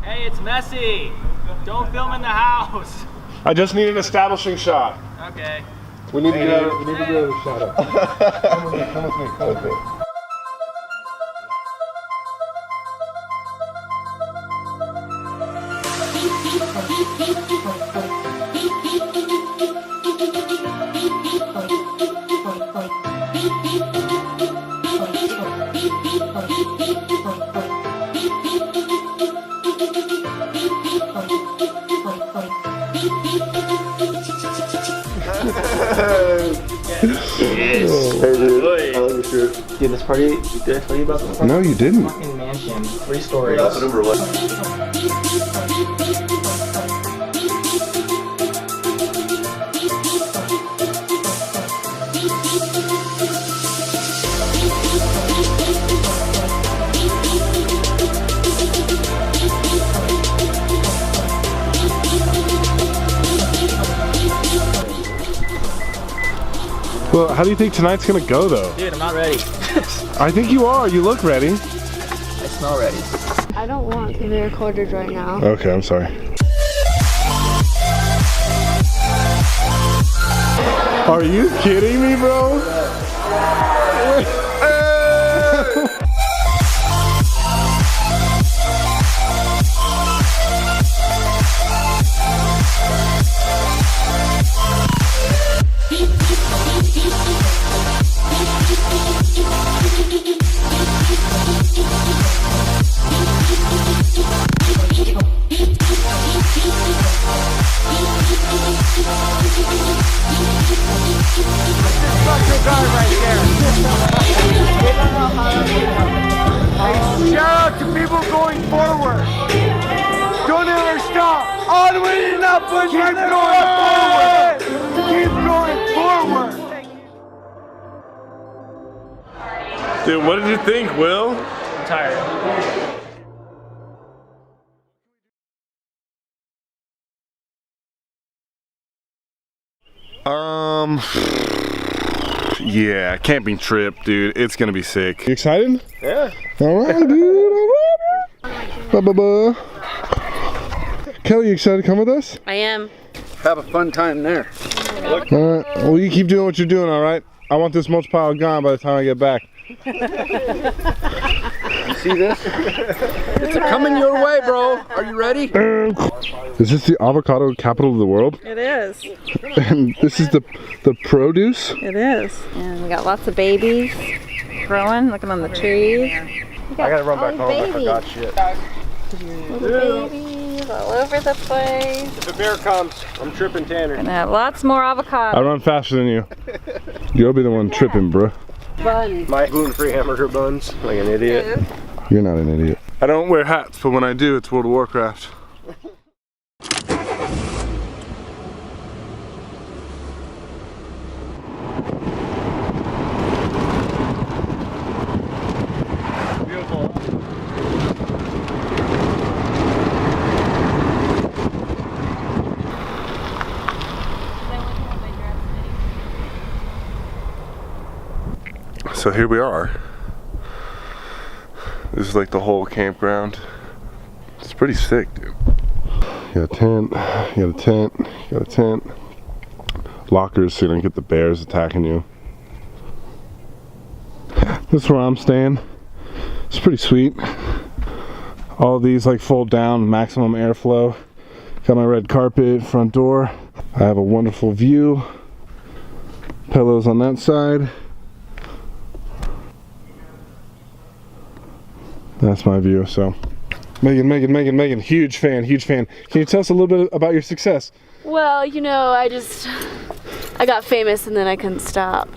Hey, it's messy. Don't film in the house. I just need an establishing shot. Okay. We need to get a shot up. Come with me, come with me, come with me. Yes. Hey dude, I love your shirt. Dude, this party, did I tell you about this party? No, you didn't. Fucking mansion, 3 stories. Well, how do you think tonight's gonna go though? Dude, I'm not ready. I think you are. You look ready. I smell ready. I don't want to be recorded right now. Okay, I'm sorry. Are you kidding me, bro? Shout out to people going forward. Don't ever stop. Onward and upward. Keep going forward. Keep going forward. Dude, what did you think, Will? I'm tired. Yeah, camping trip, dude. It's gonna be sick. You excited? Yeah. All right, dude. All right. Ba-ba-ba. Kelly, you excited to come with us? I am. Have a fun time there. All right. Well, you keep doing what you're doing, all right? I want this mulch pile gone by the time I get back. You see this? It's coming your way, bro. Are you ready? Is this the avocado capital of the world? It is. And this is the produce? It is. And we got lots of babies growing, looking on the trees. I gotta run back home. I forgot shit. Little babies all over the place. If a bear comes, I'm tripping Tanner. Gonna have lots more I avocado. run faster than you. You'll be the one tripping, bro. My gluten-free hamburger buns, like an idiot. You're not an idiot. I don't wear hats, but when I do, it's World of Warcraft. So here we are. This is like the whole campground. It's pretty sick, dude. You got a tent, you got a tent, you got a tent. Lockers so you don't get the bears attacking you. This is where I'm staying. It's pretty sweet. All of these like fold down, maximum airflow. Got my red carpet, front door. I have a wonderful view. Pillows on that side. That's my view. So Megan, huge fan. Can you tell us a little bit about your success? Well, you know, I got famous and then I couldn't stop.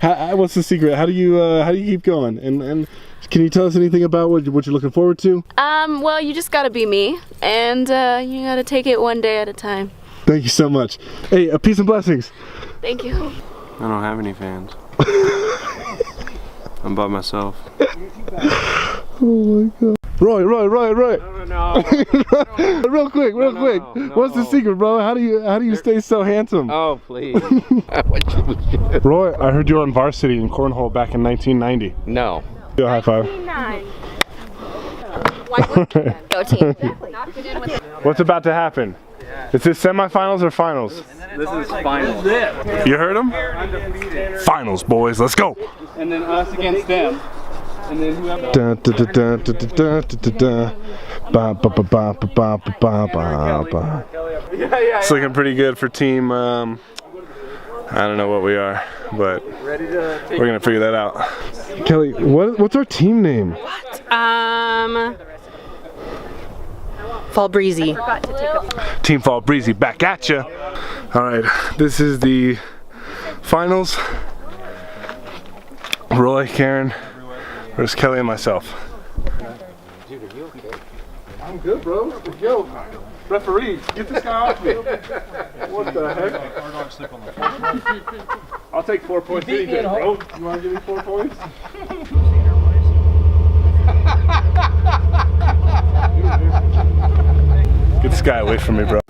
What's the secret? How do you keep going? And can you tell us anything about what you're looking forward to? Well, you just gotta be me, and you gotta take it one day at a time. Thank you so much. Hey, peace and blessings. Thank you. I don't have any fans. I'm by myself. Oh my god. Roy. No. real quick. No. What's the secret, bro? How do you stay so handsome? Oh, please. Roy, I heard you were on varsity in cornhole back in 1990. No. Do a high five. Go team. What's about to happen? Is this semifinals or finals? This is finals. You heard him? Finals, boys. Let's go. And then us against them. And then whoever. It's looking pretty good for team. I don't know what we are, but we're gonna figure that out. Kelly, what's our team name? Fall Breezy. Team Fall Breezy back at ya. All right, this is the finals. Roy, Karen, versus Kelly and myself. I'm good, bro. Let's go. Referee, get this guy off me. What the heck? I'll take 4 points anything, bro. You want to give me 4 points? Get this guy away from me, bro.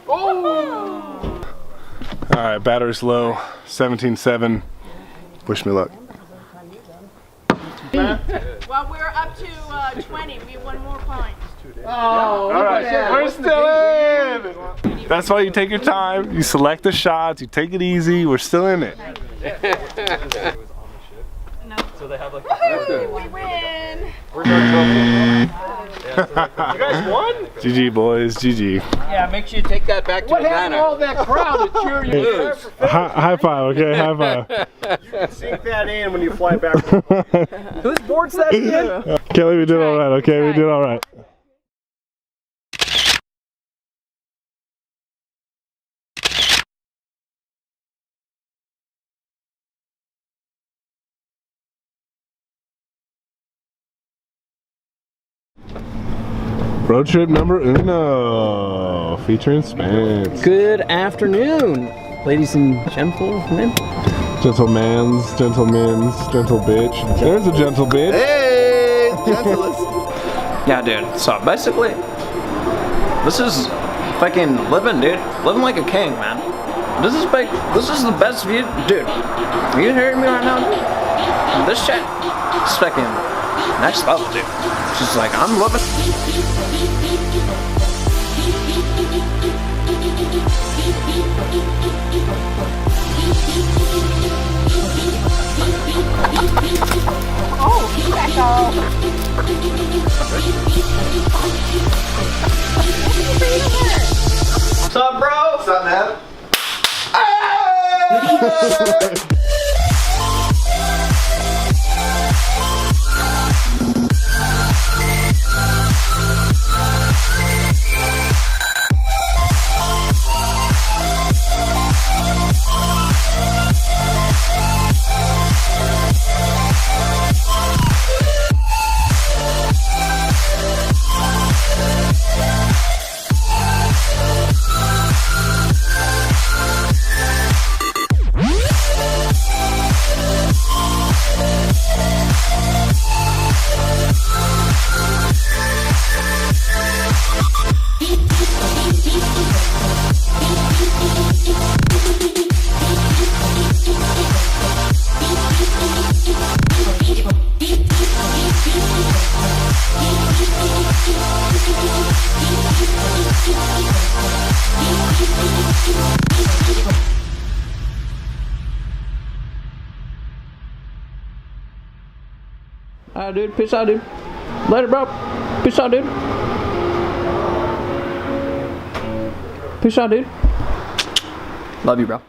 Oh! Alright, batter's low, 17-7. Wish me luck. Well, we're up to 20. We have 1 more point. Oh, alright, we're still in! That's why you take your time, you select the shots, you take it easy, we're still in it. So they have like we win! You guys won? GG, boys, GG. Yeah, make sure you take that back to What happened to all that crowd to cheer you? High five, okay, high five. You can sink that in when you fly back. Whose board's that again? Kelly, we did alright, okay, we did alright. Road trip number uno, featuring Spence. Good afternoon, ladies and gentlemen. Gentlemen's, gentle bitch. There's a gentle bitch. Hey, gentlest. Yeah, dude. So basically, this is fucking living, dude. Living like a king, man. This is big. This is the best view, dude. Are you hearing me right now, dude? This shit is fucking next level, dude. It's just like I'm loving. What's up, bro? What's up, man? Alright, dude. Peace out, dude. Later, bro. Peace out, dude. Peace out, dude. Love you, bro.